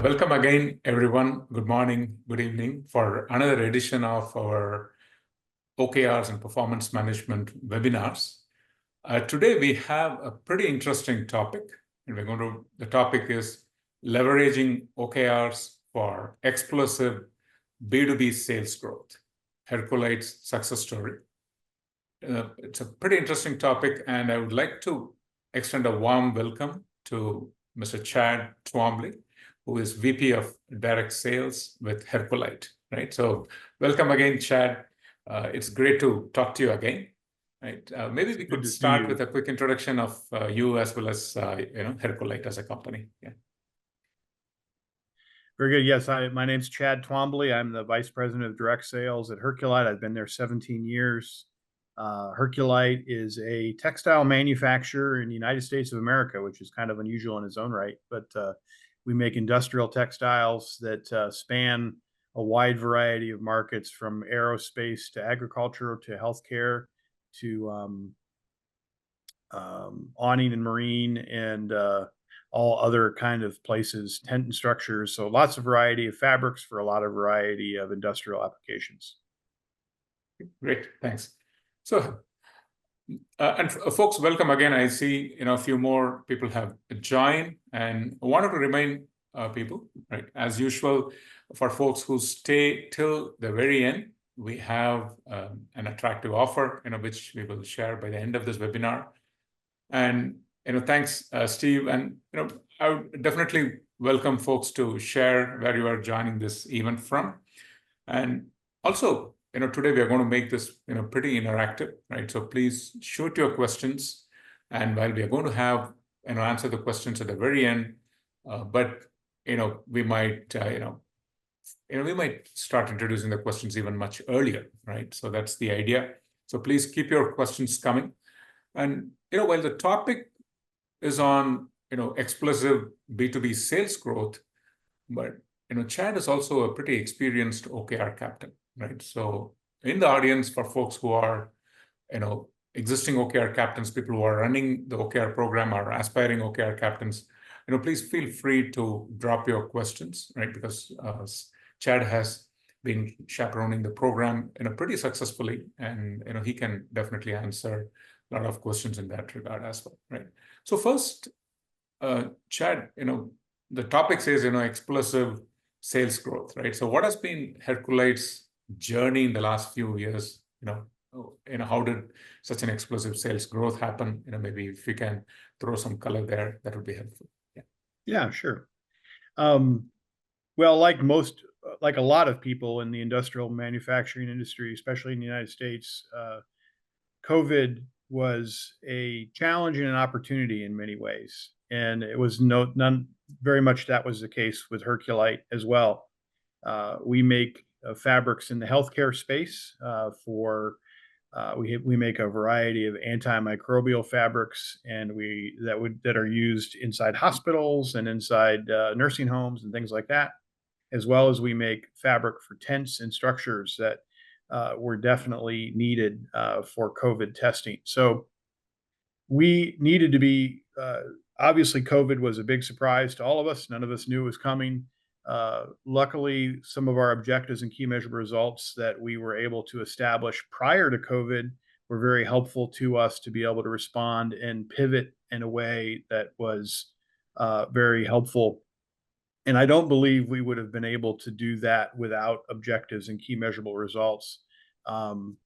Welcome again, everyone. Good morning, good evening for another edition of our OKRs and performance management webinars. Today we have a pretty interesting topic, and the topic is leveraging OKRs for explosive B2B sales growth, Herculite's success story. It's a pretty interesting topic, and I would like to extend a warm welcome to Mr. Chad Twombly, who is VP of Direct Sales with Herculite, right? So welcome again, Chad. It's great to talk to you again, right? Maybe we could start with a quick introduction of you as well as Herculite as a company. Yeah. Very good. Yes, my name's Chad Twombly. I'm the Vice President of Direct Sales at Herculite. I've been there 17 years. Herculite is a textile manufacturer in the United States of America, which is kind of unusual in its own right. But we make industrial textiles that span a wide variety of markets, from aerospace to agriculture to healthcare to awning and marine and all other kind of places, tent and structures. So lots of variety of fabrics for a lot of variety of industrial applications. Great, thanks. So, folks, welcome again. I see a few more people have joined, and I wanted to remind people, right? As usual, for folks who stay till the very end, we have an attractive offer, which we will share by the end of this webinar. And thanks, Steve. And I would definitely welcome folks to share where you are joining this event from. And also, today we are going to make this pretty interactive, right? So please shoot your questions, and while we are going to have answer the questions at the very end, but we might we might start introducing the questions even much earlier, right? So that's the idea. So please keep your questions coming. And while the topic is on explosive B2B sales growth, but Chad is also a pretty experienced OKR captain, right? So in the audience, for folks who are existing OKR captains, people who are running the OKR program or aspiring OKR captains, please feel free to drop your questions, right? Because Chad has been chaperoning the program pretty successfully, and he can definitely answer a lot of questions in that regard as well, right? So first, Chad, the topic says explosive sales growth, right? So what has been Herculite's journey in the last few years? How did such an explosive sales growth happen? Maybe if you can throw some color there, that would be helpful. Yeah, sure. Well, like a lot of people in the industrial manufacturing industry, especially in the United States, COVID was a challenge and an opportunity in many ways. And it was none very much that was the case with Herculite as well. We make fabrics in the healthcare space we make a variety of antimicrobial fabrics, and that are used inside hospitals and inside nursing homes and things like that, as well as we make fabric for tents and structures that were definitely needed for COVID testing. So we needed to be, obviously COVID was a big surprise to all of us. None of us knew it was coming. Luckily, some of our objectives and key measurable results that we were able to establish prior to COVID were very helpful to us to be able to respond and pivot in a way that was very helpful. And I don't believe we would have been able to do that without objectives and key measurable results and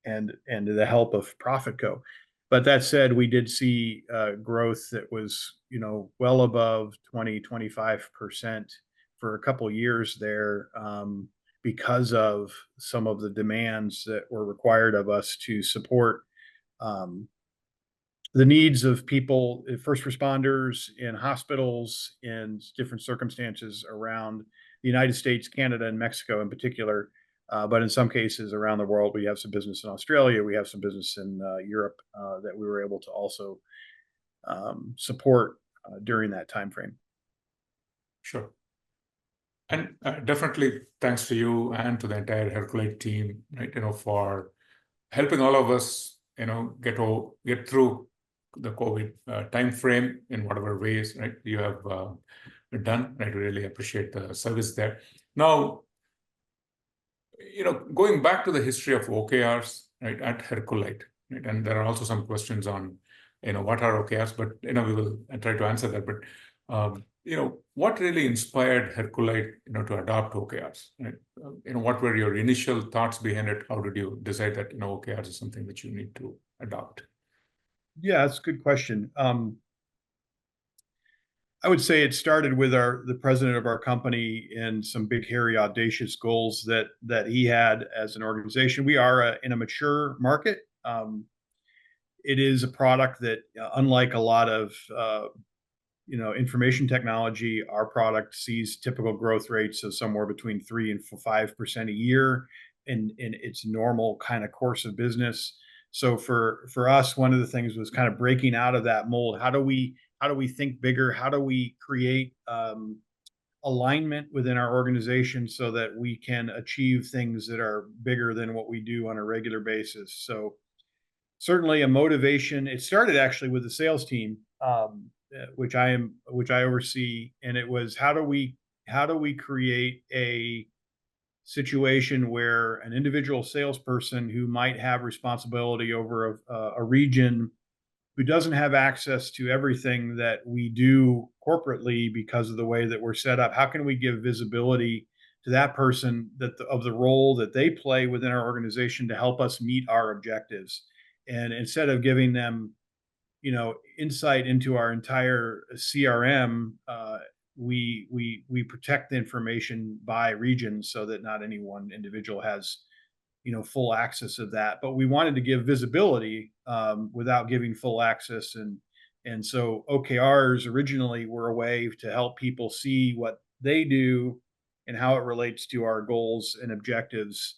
the help of ProfitCo. But that said, we did see growth that was well above 20-25% for a couple of years there because of some of the demands that were required of us to support the needs of people, first responders in hospitals, in different circumstances around the United States, Canada, and Mexico in particular. But in some cases around the world, we have some business in Australia, we have some business in Europe that we were able to also support during that time frame. Sure. And definitely thanks to you and to the entire Herculite team, right? For helping all of us, get through the COVID time frame in whatever ways, right? You have done. I really appreciate the service there. Now, going back to the history of OKRs, right, at Herculite, right, and there are also some questions on, what are OKRs, but, we will try to answer that. But, what really inspired Herculite, to adopt OKRs, right? What were your initial thoughts behind it? How did you decide that, OKRs is something that you need to adopt? Yeah, that's a good question. I would say it started with the president of our company and some big, hairy, audacious goals that he had as an organization. We are in a mature market. It is a product that, unlike a lot of information technology, our product sees typical growth rates of somewhere between 3 and 5% a year in its normal kind of course of business. So for us, one of the things was kind of breaking out of that mold. How do we think bigger? How do we create alignment within our organization so that we can achieve things that are bigger than what we do on a regular basis? So certainly a motivation. It started actually with the sales team, which I oversee, and it was how do we create a situation where an individual salesperson who might have responsibility over a region, who doesn't have access to everything that we do corporately because of the way that we're set up, how can we give visibility to that person of the role that they play within our organization to help us meet our objectives? And instead of giving them, insight into our entire CRM, we protect the information by region so that not any one individual has, full access of that. But we wanted to give visibility without giving full access, and so OKRs originally were a way to help people see what they do and how it relates to our goals and objectives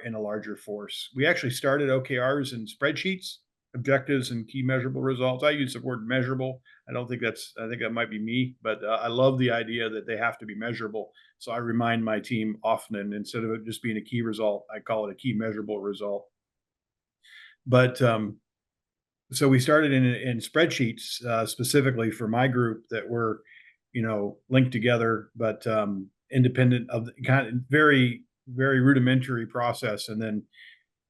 in a larger force. We actually started OKRs in spreadsheets, objectives and key measurable results. I use the word measurable. I think that might be me, but I love the idea that they have to be measurable. So I remind my team often, and instead of it just being a key result, I call it a key measurable result. But so we started in spreadsheets specifically for my group that were, linked together, but independent of the kind of very, very rudimentary process. And then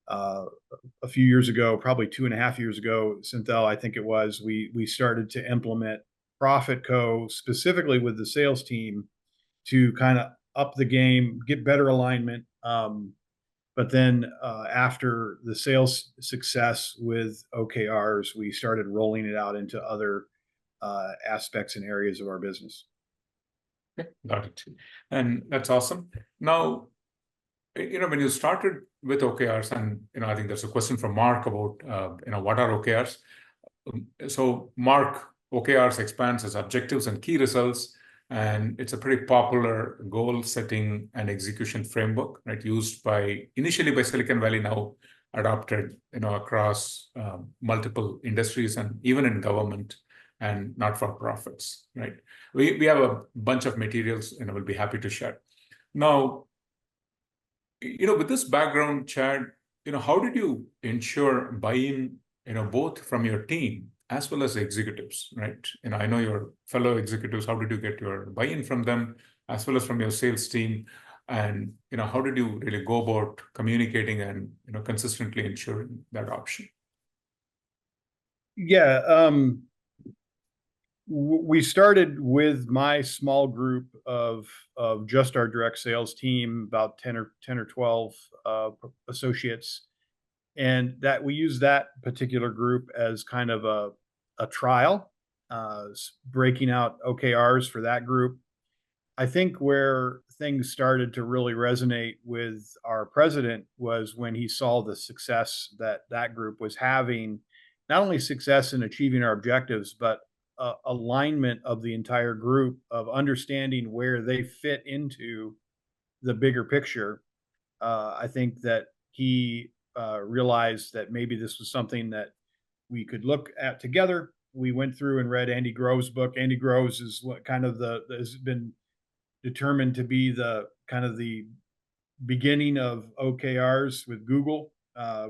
a few years ago, probably 2.5 years ago, Synthel, I think it was, we started to implement Profit Co specifically with the sales team to kind of up the game, get better alignment. But then after the sales success with OKRs, we started rolling it out into other aspects and areas of our business. Okay, got it. And that's awesome. Now, when you started with OKRs, and I think there's a question from Mark about what are OKRs. So Mark, OKRs expands as objectives and key results, and it's a pretty popular goal setting and execution framework, right? Used initially by Silicon Valley, now adopted across multiple industries and even in government and not-for-profits, right? We have a bunch of materials, and we'll be happy to share. Now, with this background, Chad, how did you ensure buy-in, both from your team as well as executives, right? I know your fellow executives. How did you get your buy-in from them as well as from your sales team? And, how did you really go about communicating and, consistently ensuring that option? Yeah. We started with my small group of just our direct sales team, about 10 or 12 associates, and that we use that particular group as kind of a trial, breaking out OKRs for that group. I think where things started to really resonate with our president was when he saw the success that group was having, not only success in achieving our objectives, but alignment of the entire group, of understanding where they fit into the bigger picture. I think that he realized that maybe this was something that we could look at together. We went through and read Andy Grove's book. Andy Grove's is what kind of has been determined to be the kind of the beginning of OKRs with Google.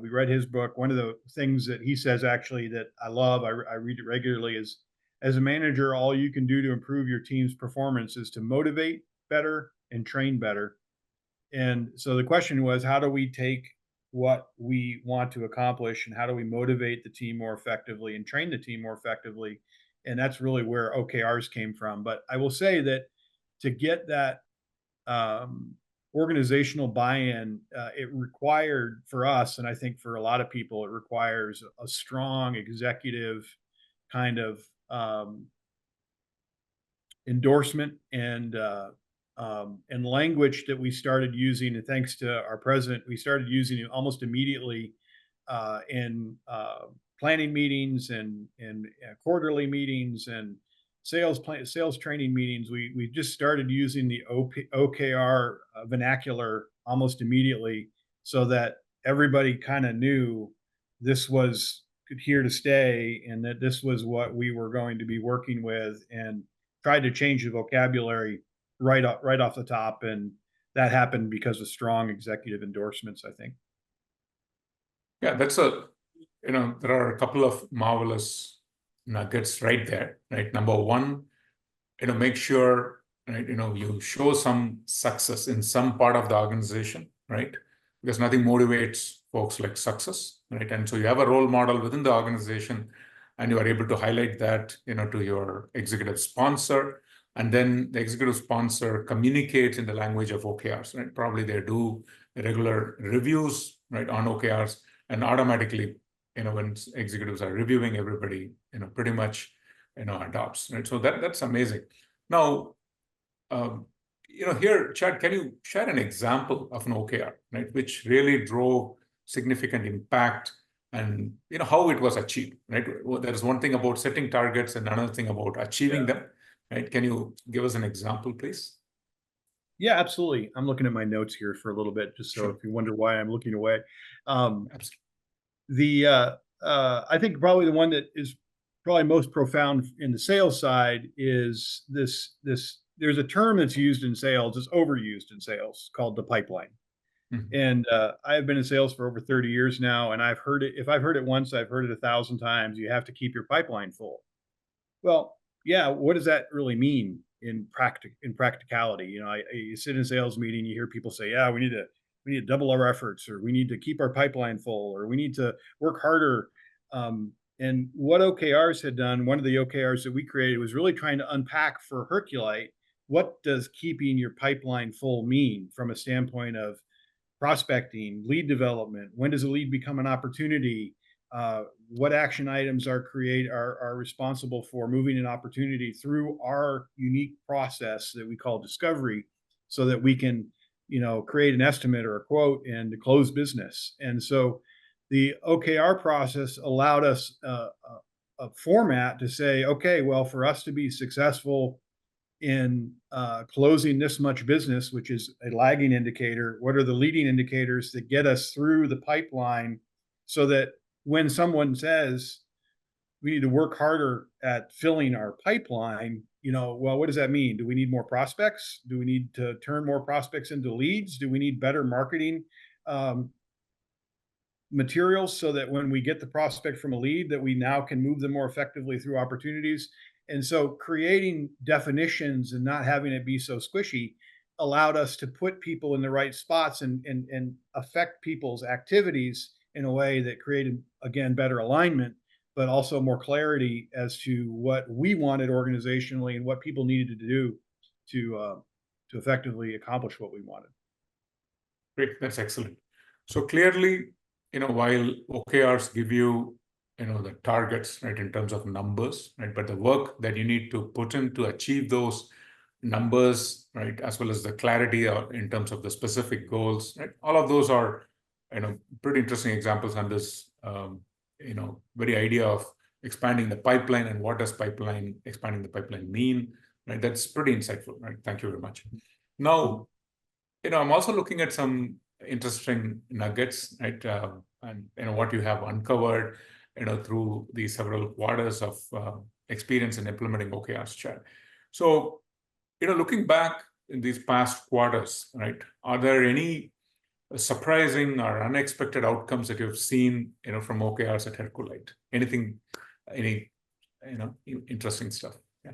We read his book. One of the things that he says actually that I love, I read it regularly, is as a manager, all you can do to improve your team's performance is to motivate better and train better. And so the question was, how do we take what we want to accomplish and how do we motivate the team more effectively and train the team more effectively? And that's really where OKRs came from. But I will say that to get that organizational buy-in, it required for us, and I think for a lot of people, it requires a strong executive kind of endorsement and language that we started using. And thanks to our president, we started using it almost immediately in planning meetings and quarterly meetings and sales training meetings. We just started using the OKR vernacular almost immediately, so that everybody kind of knew this was here to stay and that this was what we were going to be working with, and tried to change the vocabulary right off the top. And that happened because of strong executive endorsements, I think. Yeah, there are a couple of marvelous nuggets right there, right? Number one, make sure, right, you show some success in some part of the organization, right? Because nothing motivates folks like success, right? And so you have a role model within the organization, and you are able to highlight that, to your executive sponsor, and then the executive sponsor communicates in the language of OKRs, right? Probably they do regular reviews, right, on OKRs, and automatically, when executives are reviewing, everybody, pretty much, adopts, right? So that's amazing. Now, here, Chad, can you share an example of an OKR, right, which really drove significant impact, and how it was achieved, right? Well, there's one thing about setting targets and another thing about achieving them, right? Can you give us an example, please? Yeah, absolutely. I'm looking at my notes here for a little bit, just so if you wonder why I'm looking away. Absolutely. I think probably the one that is probably most profound in the sales side is this. There's a term that's used in sales, it's overused in sales, called the pipeline. Mm-hmm. And I've been in sales for over 30 years now, and I've heard it. If I've heard it once, I've heard it 1,000 times. You have to keep your pipeline full. Well, yeah, what does that really mean in practicality? You sit in a sales meeting, you hear people say, "Yeah, we need to double our efforts, or we need to keep our pipeline full, or we need to work harder." And what OKRs had done, one of the OKRs that we created, was really trying to unpack for Herculite, what does keeping your pipeline full mean from a standpoint of prospecting, lead development? When does a lead become an opportunity? What action items are responsible for moving an opportunity through our unique process that we call discovery, so that we can, create an estimate or a quote and close business. And so the OKR process allowed us a format to say, okay, well, for us to be successful in closing this much business, which is a lagging indicator, what are the leading indicators that get us through the pipeline, so that when someone says we need to work harder at filling our pipeline, well, what does that mean? Do we need more prospects? Do we need to turn more prospects into leads? Do we need better marketing materials, so that when we get the prospect from a lead, that we now can move them more effectively through opportunities? And so creating definitions and not having it be so squishy allowed us to put people in the right spots and affect people's activities in a way that created, again, better alignment, but also more clarity as to what we wanted organizationally and what people needed to do to effectively accomplish what we wanted. Great, that's excellent. So clearly, while OKRs give you, the targets, right, in terms of numbers, right, but the work that you need to put in to achieve those numbers, right, as well as the clarity in terms of the specific goals, right, all of those are, pretty interesting examples on this, very idea of expanding the pipeline and what does expanding the pipeline mean, right? That's pretty insightful, right? Thank you very much. Now, I'm also looking at some interesting nuggets, right? And what you have uncovered, through these several quarters of experience in implementing OKRs, Chad. So, looking back in these past quarters, right, are there any surprising or unexpected outcomes that you've seen, from OKRs at Herculite? Any interesting stuff. Yeah.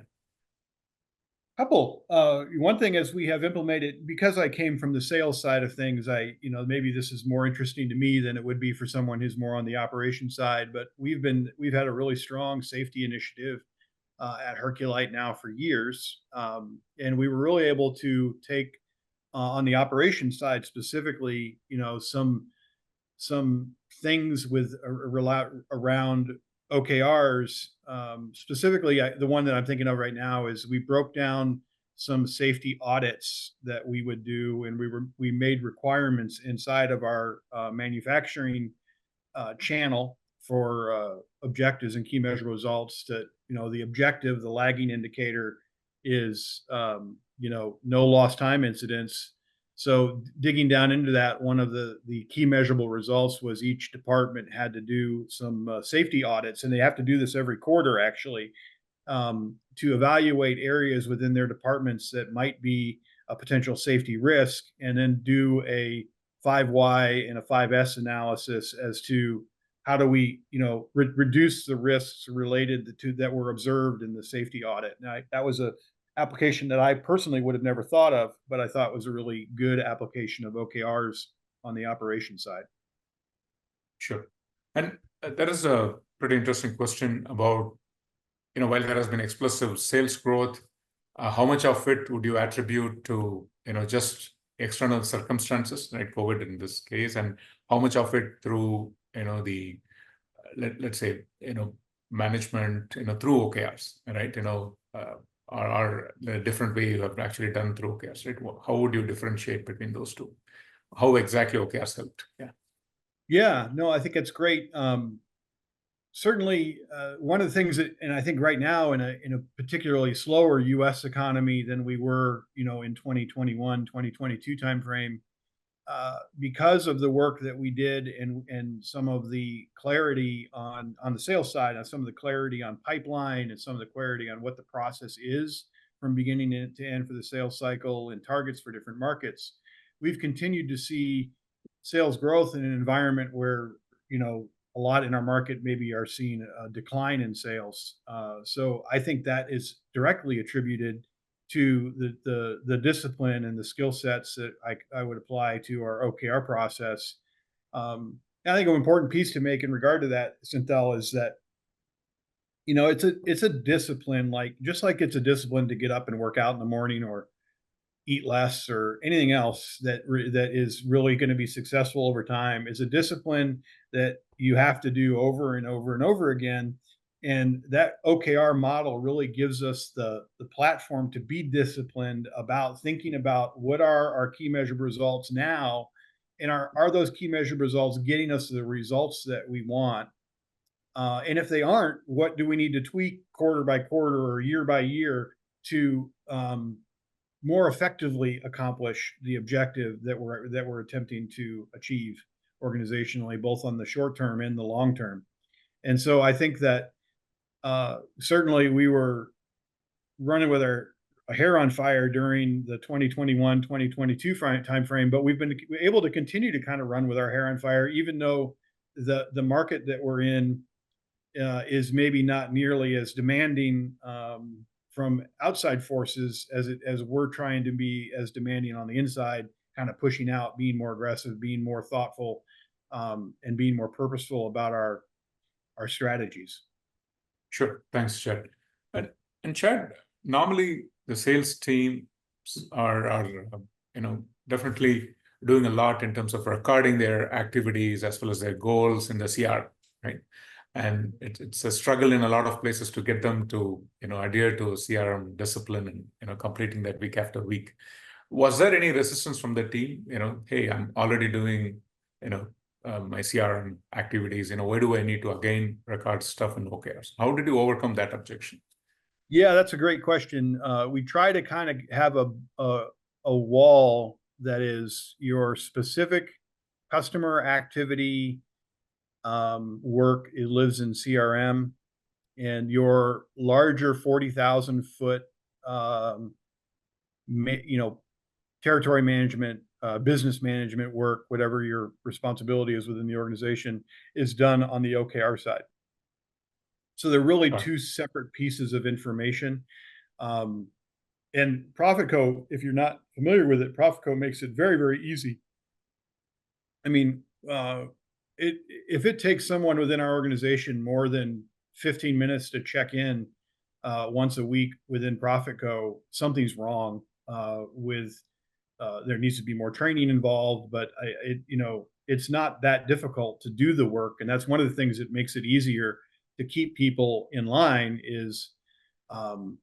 Couple. One thing is we have implemented, because I came from the sales side of things, maybe this is more interesting to me than it would be for someone who's more on the operations side, but we've had a really strong safety initiative at Herculite now for years. And we were really able to take on the operations side specifically, some things around OKRs. Specifically, the one that I'm thinking of right now is we broke down some safety audits that we would do, and we made requirements inside of our manufacturing channel for objectives and key measurable results. The objective, the lagging indicator is no lost time incidents. So digging down into that, one of the key measurable results was each department had to do some safety audits, and they have to do this every quarter actually, to evaluate areas within their departments that might be a potential safety risk, and then do a 5Y and a 5S analysis as to how do we reduce the risks related to that were observed in the safety audit. Now, that was a application that I personally would have never thought of, but I thought was a really good application of OKRs on the operation side. Sure. And that is a pretty interesting question about, while there has been explosive sales growth, how much of it would you attribute to, just external circumstances, like COVID in this case, and how much of it through, let's say, management, through OKRs, right? Are the different way you have actually done through OKRs, right? How would you differentiate between those two? How exactly OKRs helped? Yeah. Yeah, no, I think it's great. Certainly, one of the things that, and I think right now in a particularly slower U.S. economy than we were, in 2021, 2022 timeframe, because of the work that we did and some of the clarity on the sales side, and some of the clarity on pipeline, and some of the clarity on what the process is from beginning to end for the sales cycle and targets for different markets, we've continued to see sales growth in an environment where, a lot in our market maybe are seeing a decline in sales. So I think that is directly attributed to the discipline and the skill sets that I would apply to our OKR process. I think an important piece to make in regard to that, Synthel, is that it's a discipline, just like it's a discipline to get up and work out in the morning or eat less or anything else that is really going to be successful over time. Is a discipline that you have to do over and over and over again. And that OKR model really gives us the platform to be disciplined about thinking about what are our key measurable results now, and are those key measurable results getting us the results that we want? And if they aren't, what do we need to tweak quarter by quarter or year by year to more effectively accomplish the objective that we're attempting to achieve organizationally, both on the short term and the long term? And so I think that certainly we were running with our hair on fire during the 2021, 2022 timeframe, but we've been able to continue to kind of run with our hair on fire, even though the market that we're in is maybe not nearly as demanding from outside forces as we're trying to be as demanding on the inside, kind of pushing out, being more aggressive, being more thoughtful, and being more purposeful about our strategies. Sure. Thanks, Chad. And Chad, normally the sales teams are definitely doing a lot in terms of recording their activities as well as their goals in the CR, right? And it's a struggle in a lot of places to get them to adhere to CRM discipline and completing that week after week. Was there any resistance from the team? Hey, I'm already doing my CRM activities. Why do I need to again record stuff in OKRs? How did you overcome that objection? Yeah, that's a great question. We try to kind of have a wall that is your specific customer activity work. It lives in CRM, and your larger 40,000 foot, territory management, business management work, whatever your responsibility is within the organization, is done on the OKR side. So they're really Right. two separate pieces of information. And ProfitCo, if you're not familiar with it, ProfitCo makes it very, very easy. I mean, if it takes someone within our organization more than 15 minutes to check in once a week within ProfitCo, something's wrong with. There needs to be more training involved, but it's not that difficult to do the work, and that's one of the things that makes it easier to keep people in line is um,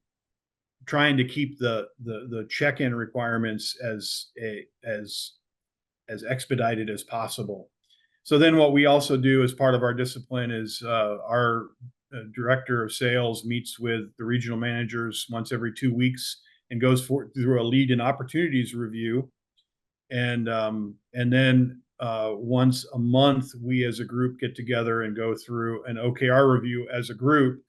trying to keep the check-in requirements as expedited as possible. So then what we also do as part of our discipline is our director of sales meets with the regional managers once every 2 weeks and goes through a lead and opportunities review. And then once a month, we as a group get together and go through an OKR review as a group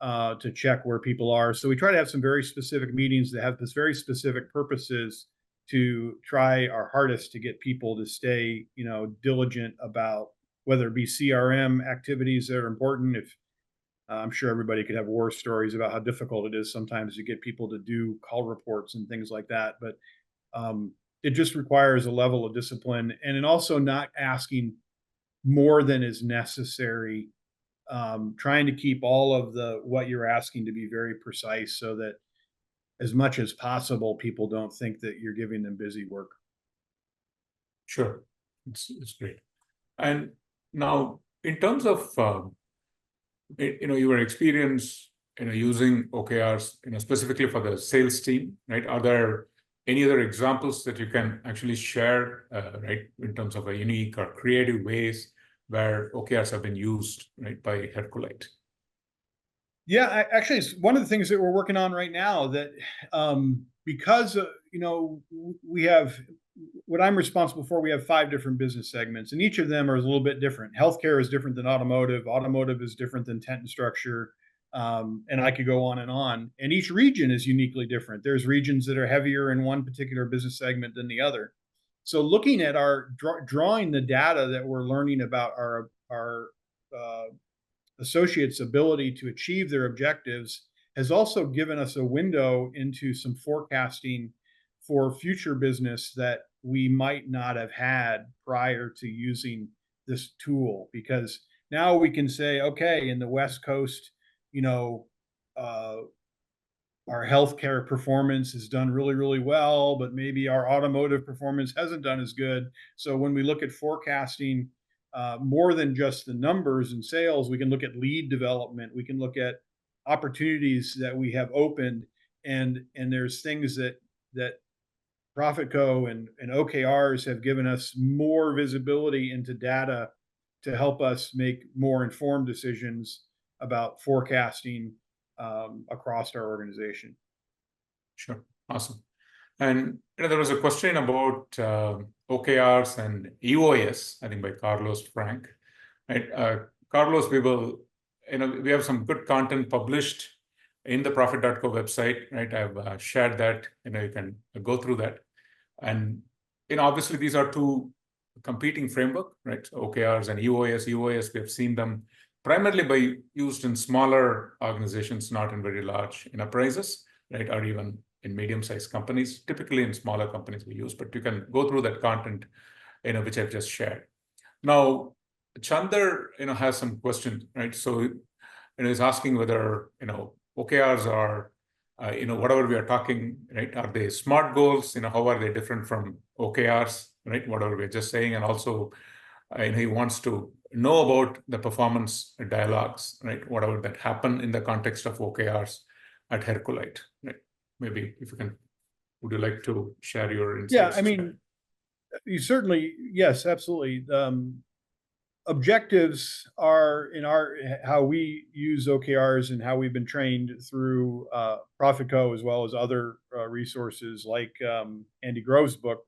to check where people are. So we try to have some very specific meetings that have this very specific purposes to try our hardest to get people to stay, diligent about whether it be CRM activities that are important. If I'm sure everybody could have war stories about how difficult it is sometimes to get people to do call reports and things like that. But it just requires a level of discipline and also not asking more than is necessary. Trying to keep all of what you're asking to be very precise so that as much as possible, people don't think that you're giving them busy work. Sure. It's great. And now, in terms of your experience, using OKRs, specifically for the sales team, right? Are there any other examples that you can actually share, right, in terms of a unique or creative ways where OKRs have been used, right, by Herculite? Yeah, actually, it's one of the things that we're working on right now that because we have what I'm responsible for. We have 5 different business segments, and each of them are a little bit different. Healthcare is different than automotive. Automotive is different than tent and structure, and I could go on and on. And each region is uniquely different. There's regions that are heavier in one particular business segment than the other. So, looking at our drawing the data that we're learning about our associates' ability to achieve their objectives has also given us a window into some forecasting for future business that we might not have had prior to using this tool. Because now we can say, okay, in the West Coast, uh, our healthcare performance has done really, really well, but maybe our automotive performance hasn't done as good. So when we look at forecasting, more than just the numbers and sales, we can look at lead development. We can look at opportunities that we have opened, and there's things that ProfitCo and OKRs have given us more visibility into data to help us make more informed decisions about forecasting across our organization. Sure. Awesome. And there was a question about OKRs and EOS, I think by Carlos Frank. Right, Carlos, we have some good content published in the Profit.co website. Right, I've shared that. You can go through that, and obviously these are two competing framework, right? So OKRs and EOS. EOS, we have seen them primarily used in smaller organizations, not in very large enterprises, right, or even in medium-sized companies. Typically in smaller companies we use, but you can go through that content, which I've just shared. Now, Chandar, has some questions, right? So, he's asking whether, OKRs are, whatever we are talking, right? Are they SMART goals? How are they different from OKRs, right? Whatever we're just saying, and also, he wants to know about the performance dialogues, right? Whatever that happen in the context of OKRs at Herculite, right? Maybe if you can, would you like to share your insights? Yeah, I mean, you certainly, yes, absolutely. Objectives are how we use OKRs and how we've been trained through ProfitCo as well as other resources like Andy Grove's book.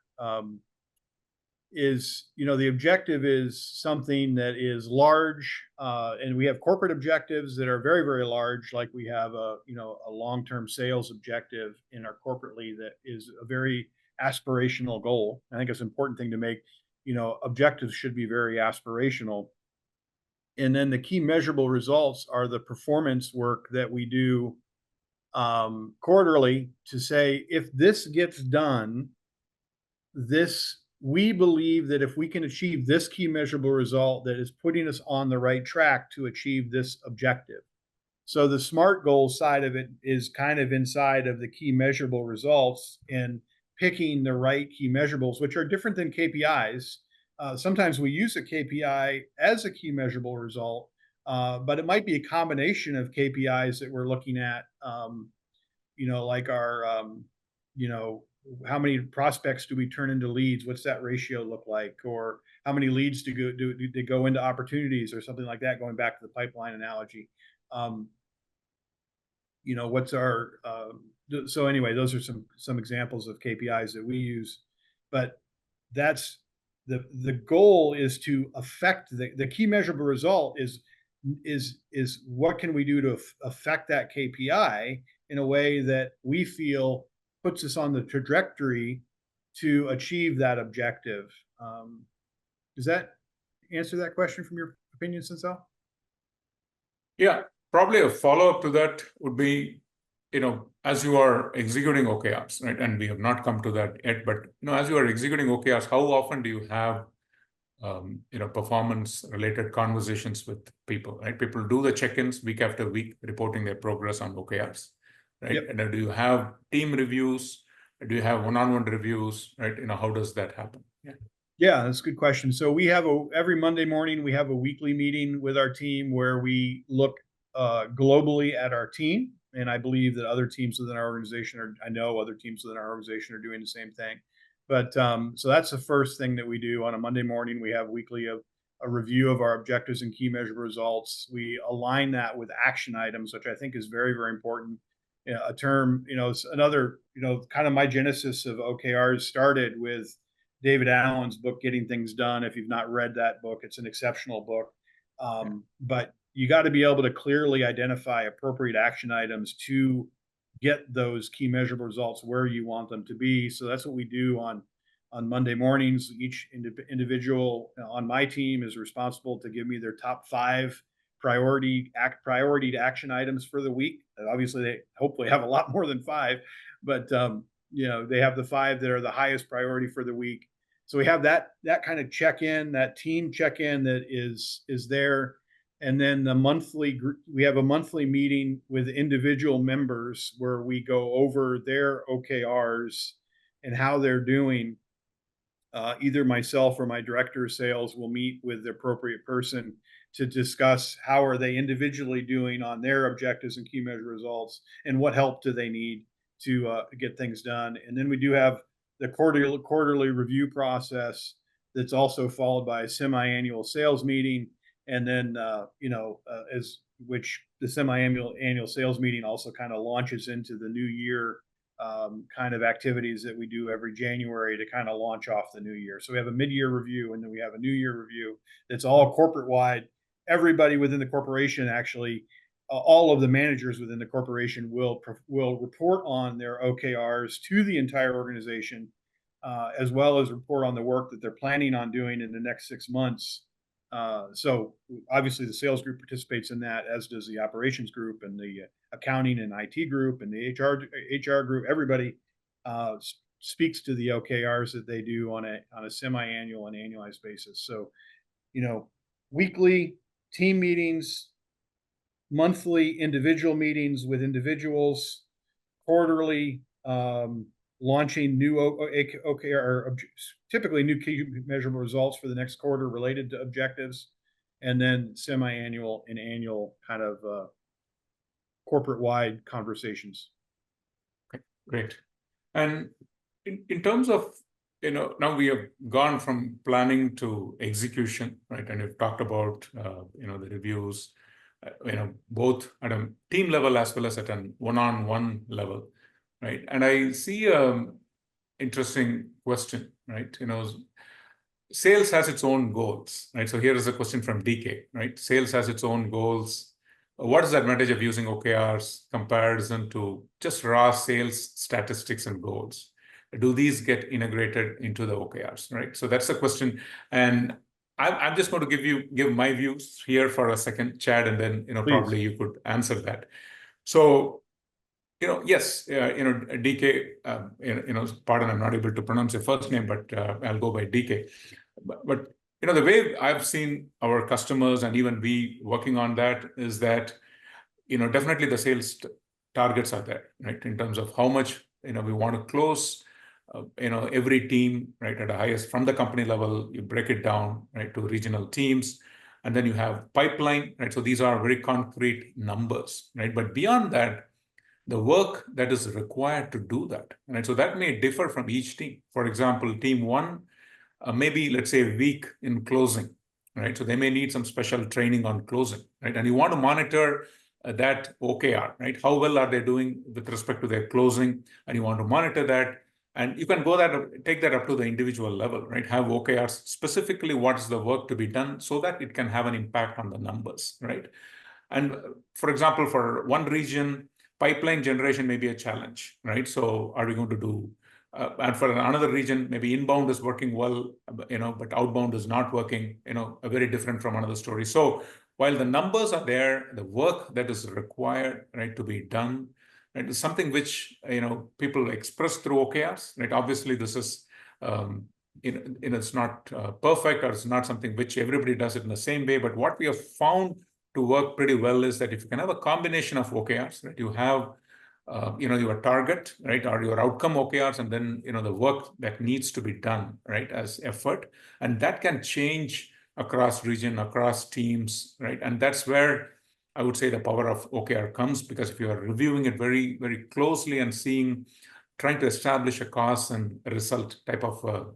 Is the objective is something that is large, and we have corporate objectives that are very, very large, like we have a long-term sales objective in our corporately that is a very aspirational goal. I think it's an important thing to make. Objectives should be very aspirational, And then the key measurable results are the performance work that we do quarterly to say, if this gets done, we believe that if we can achieve this key measurable result, that is putting us on the right track to achieve this objective. So the SMART goal side of it is kind of inside of the key measurable results and picking the right key measurables, which are different than KPIs. Sometimes we use a KPI as a key measurable result, but it might be a combination of KPIs that we're looking at, like our, how many prospects do we turn into leads? What's that ratio look like? Or how many leads do go into opportunities or something like that, going back to the pipeline analogy. What's our, so anyway, those are some examples of KPIs that we use, but that's the goal is to affect the key measurable result is what can we do to affect that KPI in a way that we feel puts us on the trajectory to achieve that objective. Does that answer that question from your opinion, Sincel? Yeah, probably a follow-up to that would be, as you are executing OKRs, right? And we have not come to that yet, but as you are executing OKRs, how often do you have performance-related conversations with people, right? People do the check-ins week after week, reporting their progress on OKRs, right? Yep. And do you have team reviews? Do you have one-on-one reviews, right? How does that happen? Yeah, that's a good question. So we have every Monday morning, we have a weekly meeting with our team where we look globally at our team. And I believe that other teams within our organization I know other teams within our organization are doing the same thing. But so that's the first thing that we do on a Monday morning. We have weekly a review of our objectives and key measurable results. We align that with action items, which I think is very, very important. A term, another, kind of my genesis of OKRs started with David Allen's book, Getting Things Done. If you've not read that book, it's an exceptional book. But you got to be able to clearly identify appropriate action items to get those key measurable results where you want them to be. So that's what we do on Monday mornings. Each individual on my team is responsible to give me their top 5 priority action items for the week. Obviously, they hopefully have a lot more than 5, but they have the 5 that are the highest priority for the week. So we have that kind of check-in, that team check-in that is there. And then we have a monthly meeting with individual members where we go over their OKRs and how they're doing. Either myself or my director of sales will meet with the appropriate person to discuss how are they individually doing on their objectives and key measure results, and what help do they need to get things done. And then we do have the quarterly review process that's also followed by a semi-annual sales meeting. And then, which the semi-annual sales meeting also kind of launches into the new year kind of activities that we do every January to kind of launch off the new year. So we have a mid-year review, and then we have a new year review that's all corporate-wide. Everybody within the corporation, actually, all of the managers within the corporation will report on their OKRs to the entire organization, as well as report on the work that they're planning on doing in the next 6 months. So obviously the sales group participates in that, as does the operations group and the accounting and IT group and the HR group. Everybody speaks to the OKRs that they do on a semi-annual and annualized basis. So, weekly team meetings, monthly individual meetings with individuals, quarterly launching new OKR, typically new key measurable results for the next quarter related to objectives, and then semi-annual and annual kind of corporate-wide conversations. Okay, great. And in terms of, now we have gone from planning to execution, right? And we've talked about, the reviews, both at a team level as well as at a one-on-one level. Right. And I see interesting question, right? Sales has its own goals, right? So here is a question from DK, right? Sales has its own goals. What is the advantage of using OKRs comparison to just raw sales statistics and goals? Do these get integrated into the OKRs, right? So that's the question. And I'm just going to give my views here for a second, Chad, and then Please. probably you could answer that. So yes, DK, pardon, I'm not able to pronounce your first name, but I'll go by DK. But the way I've seen our customers and even we working on that is that, definitely the sales targets are there, right? In terms of how much, we want to close, every team, right, at the highest from the company level, you break it down, right, to regional teams, and then you have pipeline, right? So these are very concrete numbers, right? But beyond that, the work that is required to do that, right? So that may differ from each team. For example, team one, maybe let's say weak in closing, right? So they may need some special training on closing, right? And you want to monitor that OKR, right? How well are they doing with respect to their closing? And you want to monitor that. And you can take that up to the individual level, right? Have OKRs specifically what is the work to be done so that it can have an impact on the numbers, right? And for example, for one region, pipeline generation may be a challenge, right? So are we going to do, and for another region, maybe inbound is working well, but outbound is not working, very different from another story. So while the numbers are there, the work that is required, right, to be done, right, is something which, people express through OKRs, right? Obviously, this is, it's not perfect, or it's not something which everybody does it in the same way. But what we have found to work pretty well is that if you can have a combination of OKRs, right, you have, your target, right, or your outcome OKRs, and then, the work that needs to be done, right, as effort, and that can change across region, across teams, right, and that's where I would say the power of OKR comes, because if you are reviewing it very, very closely and trying to establish a cause and a result type of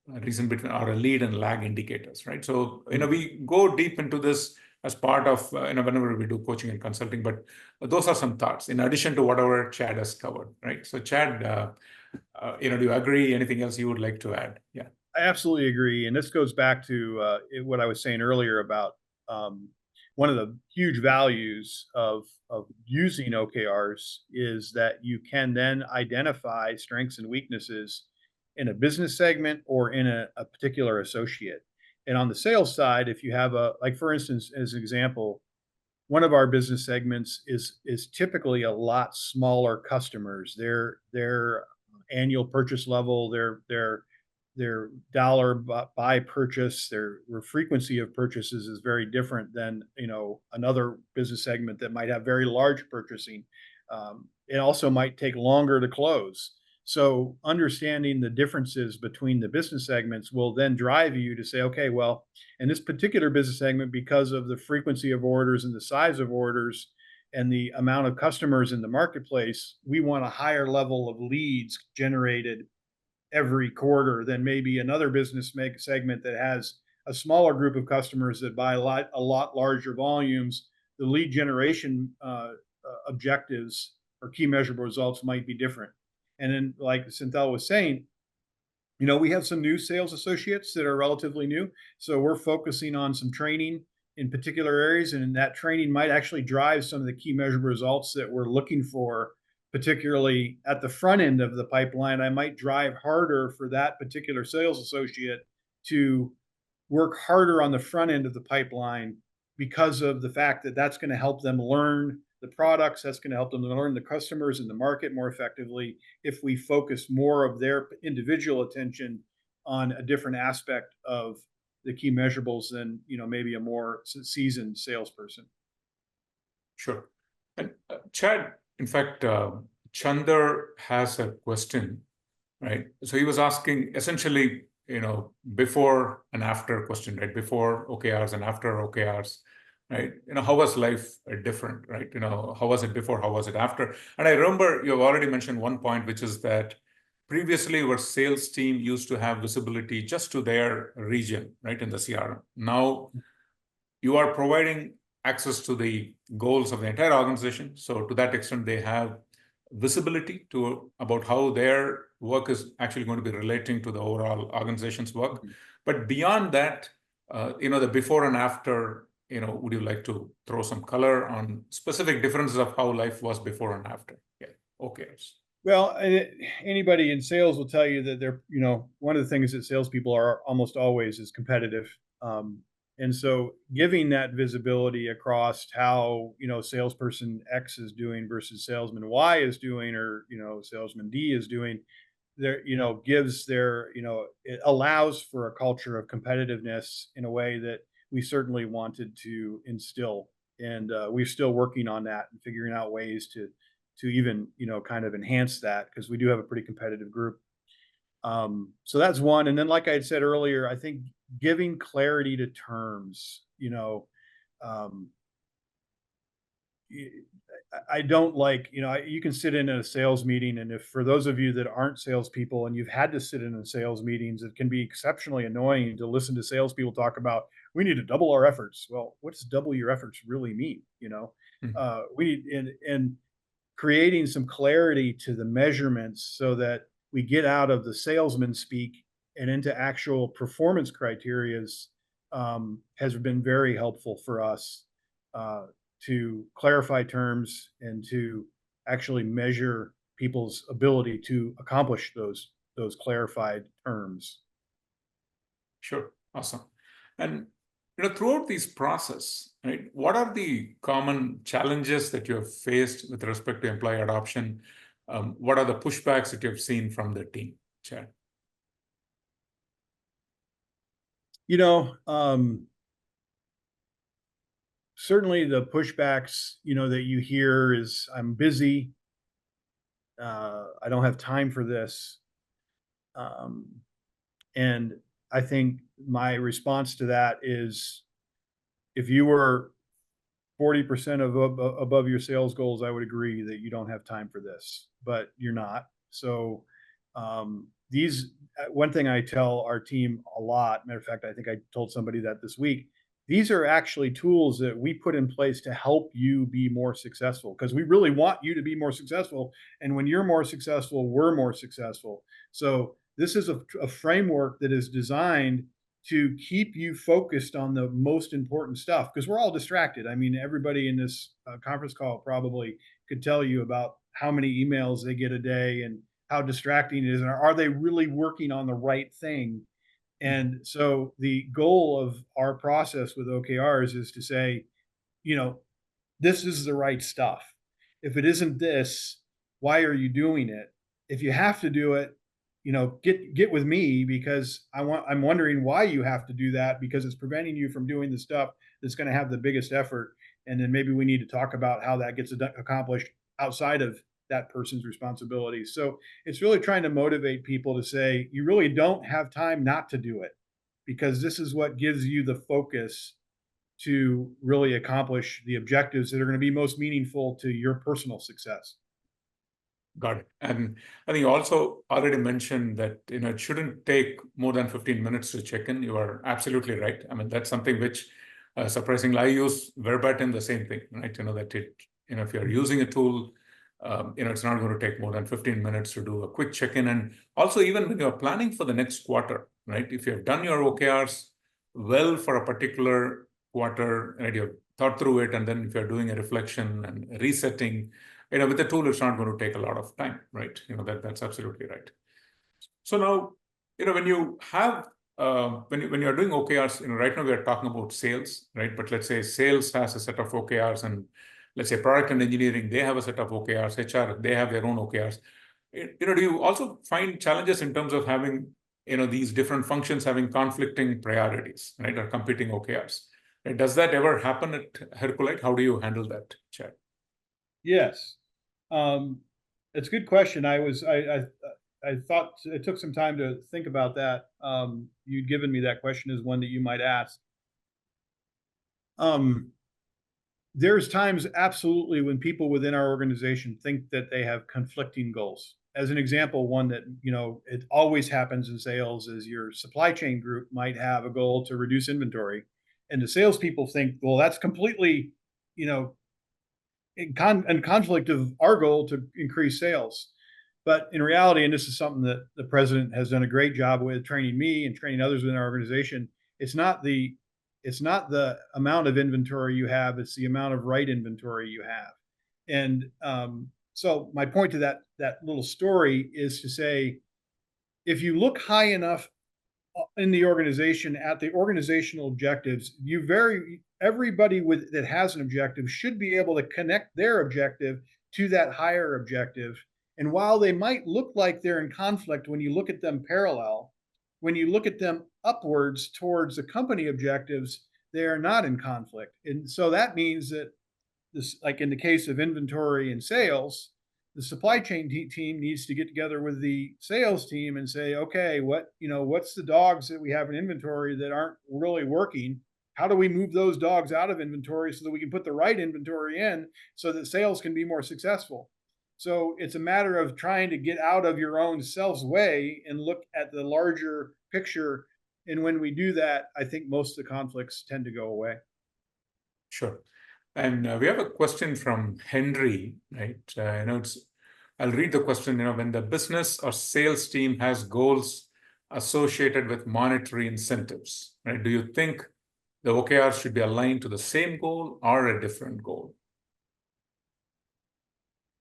reason between, or a lead and lag indicators, right? So, we go deep into this as part of, whenever we do coaching and consulting, but those are some thoughts in addition to whatever Chad has covered, right? So Chad, do you agree? Anything else you would like to add? Yeah. I absolutely agree. And this goes back to what I was saying earlier about one of the huge values of using OKRs is that you can then identify strengths and weaknesses in a business segment or in a particular associate. And on the sales side, if you have like for instance, as an example, one of our business segments is typically a lot smaller customers. Their annual purchase level, their dollar buy purchase, their frequency of purchases is very different than another business segment that might have very large purchasing. It also might take longer to close. So understanding the differences between the business segments will then drive you to say, okay, well, in this particular business segment, because of the frequency of orders and the size of orders and the amount of customers in the marketplace, we want a higher level of leads generated every quarter than maybe another business segment that has a smaller group of customers that buy a lot larger volumes. The lead generation objectives or key measurable results might be different. And then, like Synthel was saying, we have some new sales associates that are relatively new. So we're focusing on some training in particular areas, and that training might actually drive some of the key measurable results that we're looking for, particularly at the front end of the pipeline. I might drive harder for that particular sales associate to work harder on the front end of the pipeline because of the fact that that's going to help them learn the products, that's going to help them learn the customers and the market more effectively if we focus more of their individual attention on a different aspect of the key measurables than maybe a more seasoned salesperson. Sure. And Chad, in fact, Chandar has a question, right? So he was asking essentially, before and after question, right? Before OKRs and after OKRs, right? How was life different, right? How was it before? How was it after? And I remember you've already mentioned one point, which is that previously our sales team used to have visibility just to their region, right? In the CRM. Now you are providing access to the goals of the entire organization. So to that extent, they have visibility about how their work is actually going to be relating to the overall organization's work. But beyond that, the before and after, would you like to throw some color on specific differences of how life was before and after? Yeah, OKRs. Well, anybody in sales will tell you that they're, one of the things that salespeople are almost always is competitive. And so giving that visibility across how, salesperson X is doing versus salesman Y is doing, or, salesman D is doing, there, gives their, it allows for a culture of competitiveness in a way that we certainly wanted to instill. And we're still working on that and figuring out ways to even, kind of enhance that, because we do have a pretty competitive group. So that's one. And then, like I had said earlier, I think giving clarity to terms, um, I don't like, you can sit in a sales meeting, and if for those of you that aren't salespeople and you've had to sit in a sales meetings, it can be exceptionally annoying to listen to salespeople talk about, we need to double our efforts. Well, what does double your efforts really mean? Mhm. We need, and creating some clarity to the measurements so that we get out of the salesman speak and into actual performance criterias, has been very helpful for us, uh, to clarify terms and to actually measure people's ability to accomplish those clarified terms. Sure. Awesome. And throughout this process, right, what are the common challenges that you have faced with respect to employee adoption? What are the pushbacks that you have seen from the team, Chad? You know, certainly the pushbacks, that you hear is, I'm busy. I don't have time for this. Um, and I think my response to that is, if you were 40% above your sales goals, I would agree that you don't have time for this, but you're not. So, these, one thing I tell our team a lot, matter of fact, I think I told somebody that this week, these are actually tools that we put in place to help you be more successful, because we really want you to be more successful. And when you're more successful, we're more successful. So this is a framework that is designed to keep you focused on the most important stuff, because we're all distracted. I mean, everybody in this conference call probably could tell you about how many emails they get a day and how distracting it is, and are they really working on the right thing? And so the goal of our process with OKRs is to say, you know, this is the right stuff. If it isn't this, why are you doing it? If you have to do it, get with me, because I'm wondering why you have to do that, because it's preventing you from doing the stuff that's going to have the biggest effort. And then maybe we need to talk about how that gets accomplished outside of that person's responsibilities. So it's really trying to motivate people to say, you really don't have time not to do it, because this is what gives you the focus to really accomplish the objectives that are going to be most meaningful to your personal success. Got it. And I think you also already mentioned that it shouldn't take more than 15 minutes to check in. You are absolutely right. I mean, that's something which, surprisingly, I use verbatim the same thing, right? That if you're using a tool, it's not going to take more than 15 minutes to do a quick check-in. And also, even when you're planning for the next quarter, right? If you've done your OKRs well for a particular quarter, and you've thought through it, and then if you're doing a reflection and resetting, with the tool, it's not going to take a lot of time, right? That's absolutely right. So now, when you have when you're doing OKRs, right now we are talking about sales, right? But let's say sales has a set of OKRs, and let's say product and engineering, they have a set of OKRs. HR, they have their own OKRs. Do you also find challenges in terms of having these different functions having conflicting priorities, right, or competing OKRs? Does that ever happen at Herculite? How do you handle that, Chad? Yes. It's a good question. I thought it took some time to think about that. You'd given me that question as one that you might ask. There's times, absolutely, when people within our organization think that they have conflicting goals. As an example, one that, it always happens in sales is your supply chain group might have a goal to reduce inventory, and the salespeople think, well, that's completely, in conflict of our goal to increase sales. But in reality, and this is something that the president has done a great job with training me and training others within our organization, it's not the amount of inventory you have, it's the amount of right inventory you have. And so my point to that little story is to say, if you look high enough in the organization at the organizational objectives, everybody that has an objective should be able to connect their objective to that higher objective. And while they might look like they're in conflict when you look at them parallel, when you look at them upwards towards the company objectives, they are not in conflict. And so that means that this, like in the case of inventory and sales, the supply chain team needs to get together with the sales team and say, okay, what's the dogs that we have in inventory that aren't really working? How do we move those dogs out of inventory so that we can put the right inventory in so that sales can be more successful? So it's a matter of trying to get out of your own self's way and look at the larger picture. And when we do that, I think most of the conflicts tend to go away. Sure. And we have a question from Henry, right? I'll read the question. When the business or sales team has goals associated with monetary incentives, right? Do you think the OKRs should be aligned to the same goal or a different goal?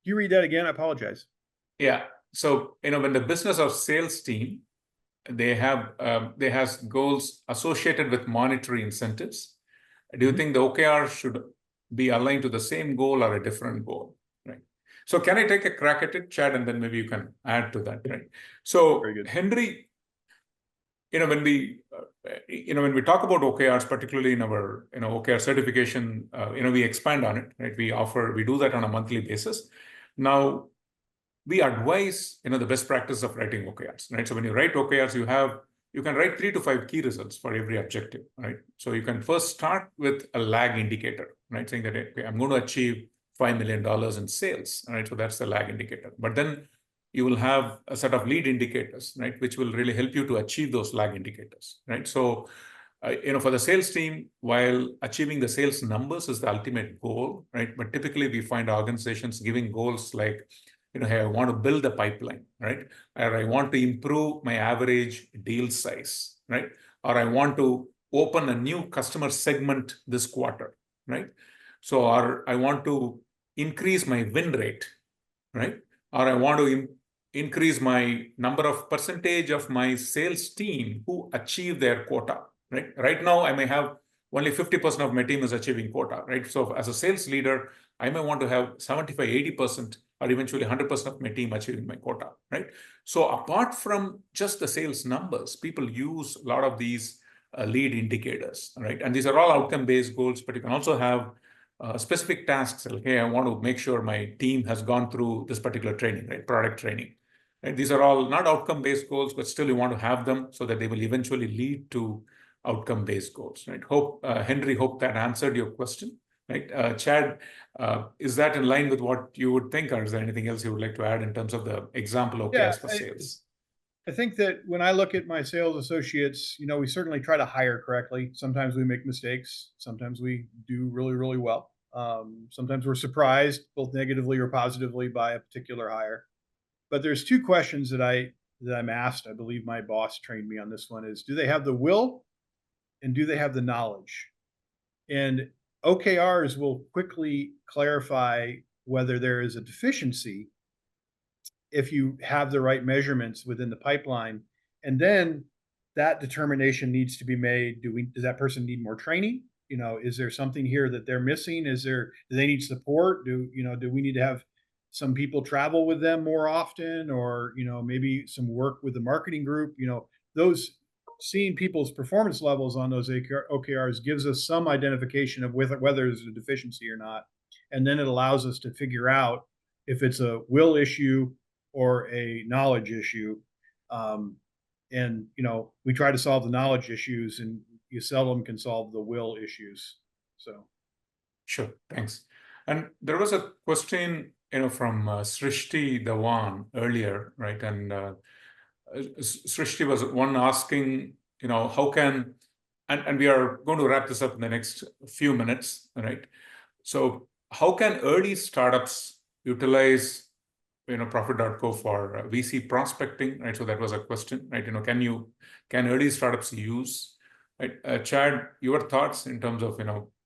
You read that again? I apologize. Yeah. So, when the business or sales team, they has goals associated with monetary incentives, do you think the OKR should be aligned to the same goal or a different goal, right? So can I take a crack at it, Chad, and then maybe you can add to that, right? So Henry, when we talk about OKRs, particularly in our OKR certification, we expand on it, right? We do that on a monthly basis. Now, we advise the best practice of writing OKRs, right? So when you write OKRs, you can write 3 to 5 key results for every objective, right? So you can first start with a lag indicator, right? Saying that, okay, I'm going to achieve $5 million in sales, right? So that's the lag indicator. But then you will have a set of lead indicators, right? Which will really help you to achieve those lag indicators, right? So, for the sales team, while achieving the sales numbers is the ultimate goal, right? But typically we find organizations giving goals like, hey, I want to build a pipeline, right? Or I want to improve my average deal size, right? Or I want to open a new customer segment this quarter, right? So, or I want to increase my win rate, right? Or I want to increase my number of percentage of my sales team who achieve their quota, right? Right now, I may have only 50% of my team is achieving quota, right? So as a sales leader, I may want to have 75, 80%, or eventually 100% of my team achieving my quota, right? So apart from just the sales numbers, people use a lot of these lead indicators, right? And these are all outcome-based goals, but you can also have specific tasks like, hey, I want to make sure my team has gone through this particular training, right? Product training. Right? These are all not outcome-based goals, but still you want to have them so that they will eventually lead to outcome-based goals, right? Henry, hope that answered your question, right? Chad, is that in line with what you would think, or is there anything else you would like to add in terms of the example OKRs for sales? I think that when I look at my sales associates, we certainly try to hire correctly. Sometimes we make mistakes. Sometimes we do really, really well. Sometimes we're surprised, both negatively or positively, by a particular hire. But there's 2 questions that I'm asked. I believe my boss trained me on this one: is do they have the will and do they have the knowledge? And OKRs will quickly clarify whether there is a deficiency if you have the right measurements within the pipeline. And then that determination needs to be made. Does that person need more training? Is there something here that they're missing? Do they need support? Do we need to have some people travel with them more often, or maybe some work with the marketing group? Those seeing people's performance levels on those OKRs gives us some identification of whether there's a deficiency or not, and then it allows us to figure out if it's a will issue or a knowledge issue. And we try to solve the knowledge issues, and you seldom can solve the will issues. So, sure, thanks. And there was a question, from Srishti Dhawan earlier, right? And Srishti was one asking, how can, and we are going to wrap this up in the next few minutes, right? So how can early startups utilize, Profit.co for VC prospecting, right? So that was a question, right? Can early startups use, right? Chad, your thoughts in terms of,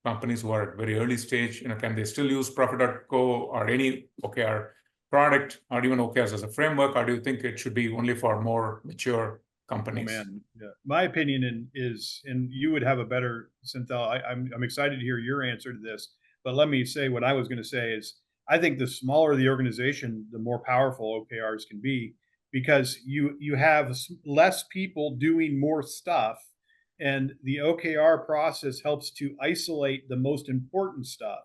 companies who are at very early stage, can they still use Profit.co or any OKR product, or even OKRs as a framework, or do you think it should be only for more mature companies? Oh man, yeah. My opinion is, and you would have a better Synthel. I'm excited to hear your answer to this, but let me say what I was going to say is I think the smaller the organization, the more powerful OKRs can be because you have less people doing more stuff, and the OKR process helps to isolate the most important stuff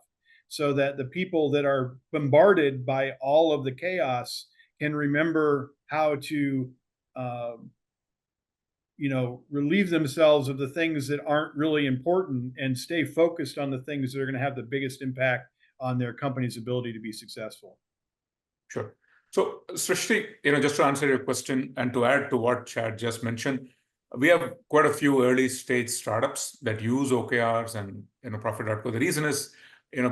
so that the people that are bombarded by all of the chaos can remember how to relieve themselves of the things that aren't really important and stay focused on the things that are going to have the biggest impact on their company's ability to be successful. Sure. So, Srishti, just to answer your question and to add to what Chad just mentioned, we have quite a few early stage startups that use OKRs and Profit.co. The reason is,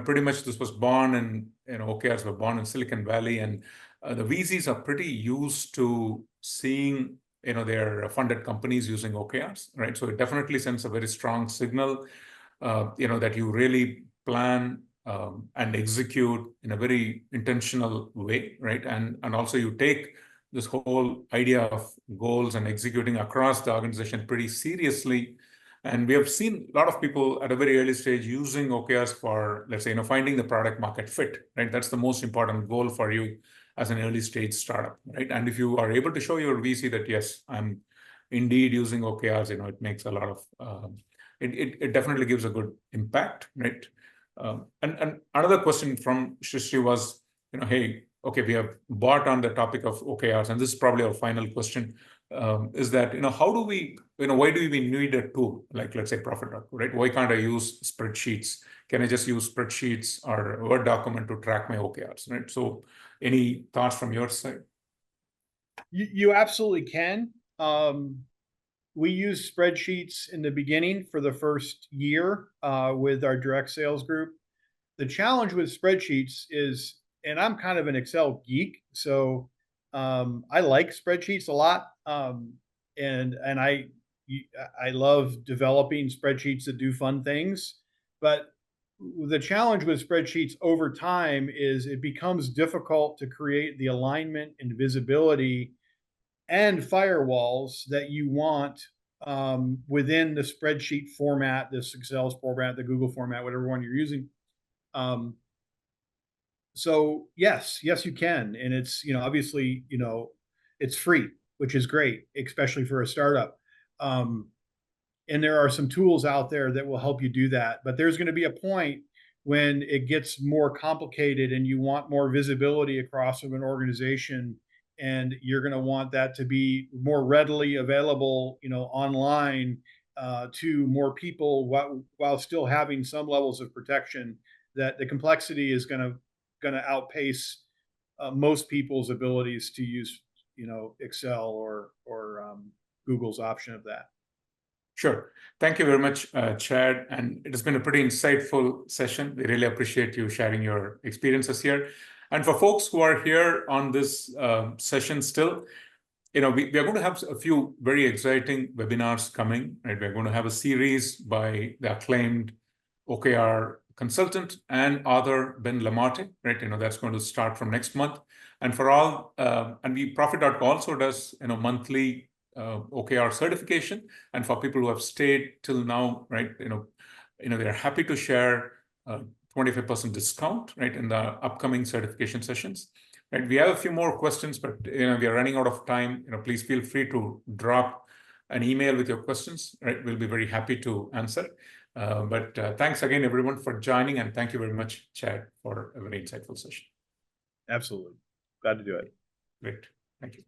pretty much this was born in, OKRs were born in Silicon Valley, and the VCs are pretty used to seeing their funded companies using OKRs, right? So it definitely sends a very strong signal, that you really plan and execute in a very intentional way, right? And also you take this whole idea of goals and executing across the organization pretty seriously. And we have seen a lot of people at a very early stage using OKRs for, let's say, finding the product market fit, right? That's the most important goal for you as an early stage startup, right? And if you are able to show your VC that, yes, I'm indeed using OKRs, it makes a lot of, it definitely gives a good impact, right? And another question from Shrishti was, hey, okay, we have bought on the topic of OKRs, and this is probably our final question, is that, how do we, why do we need a tool like, let's say, Profit.co, right? Why can't I use spreadsheets? Can I just use spreadsheets or a Word document to track my OKRs, right? So any thoughts from your side? You absolutely can. We used spreadsheets in the beginning for the first year with our direct sales group. The challenge with spreadsheets is, and I'm kind of an Excel geek, so I like spreadsheets a lot, and I love developing spreadsheets that do fun things. But the challenge with spreadsheets over time is it becomes difficult to create the alignment and visibility and firewalls that you want within the spreadsheet format, the Excel format, the Google format, whatever one you're using. So yes, you can, and it's obviously it's free, which is great, especially for a startup. And there are some tools out there that will help you do that. But there's going to be a point when it gets more complicated and you want more visibility across an organization, and you're going to want that to be more readily available, online to more people while still having some levels of protection. That the complexity is going to outpace most people's abilities to use, Excel or Google's option of that. Sure. Thank you very much, Chad. And it has been a pretty insightful session. We really appreciate you sharing your experiences here. And for folks who are here on this session still, we are going to have a few very exciting webinars coming, right? We're going to have a series by the acclaimed OKR consultant and author Ben Lamarty, right? That's going to start from next month. And for all, and Profit.co also does, monthly OKR certification. And for people who have stayed till now, right, they're happy to share 25% discount, right, in the upcoming certification sessions. Right, we have a few more questions, but we are running out of time. Please feel free to drop an email with your questions. Right, we'll be very happy to answer. But thanks again, everyone, for joining, and thank you very much, Chad, for a very insightful session. Absolutely, glad to do it. Great, thank you.